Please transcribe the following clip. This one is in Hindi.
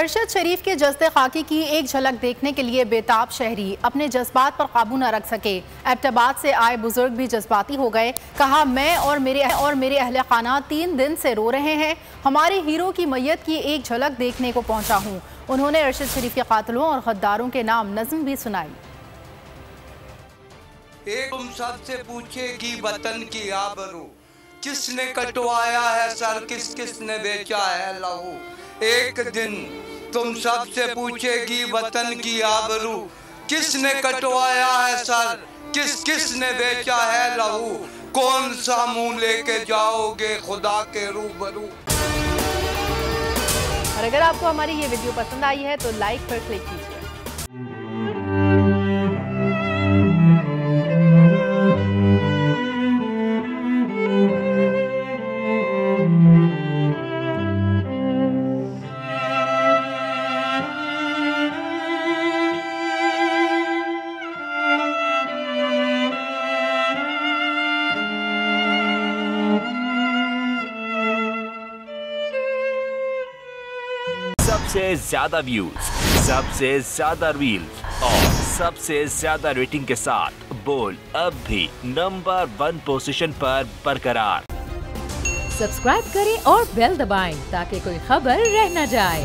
अरशद शरीफ के जज्बे खाकी की एक झलक देखने के लिए बेताब शहरी अपने जज्बात पर काबू न रख सके। एबटाबाद से आए बुजुर्ग भी जज्बाती हो गए। कहा, मैं और मेरे अहले खाना 3 दिन से रो रहे हैं। हमारे हीरो की मैयत की एक झलक देखने को पहुंचा हूं। उन्होंने अरशद शरीफ के कातिलों और गद्दारों के नाम नज़्म भी सुनाई। तुम सबसे पूछेगी वतन की आबरू, किसने कटवाया है सर, किसने बेचा है लहू। एक दिन तुम सबसे पूछेगी वतन की आबरू, किसने कटवाया है सर, किसने बेचा है लहू। कौन सा मुंह लेके जाओगे खुदा के रूबरू। और अगर आपको हमारी ये वीडियो पसंद आई है तो लाइक पर क्लिक कीजिए। सबसे ज्यादा व्यूज, सबसे ज्यादा रील्स और सबसे ज्यादा रेटिंग के साथ बोल अब भी नंबर 1 पोजीशन पर बरकरार। सब्सक्राइब करें और बेल दबाएं ताकि कोई खबर रह न जाए।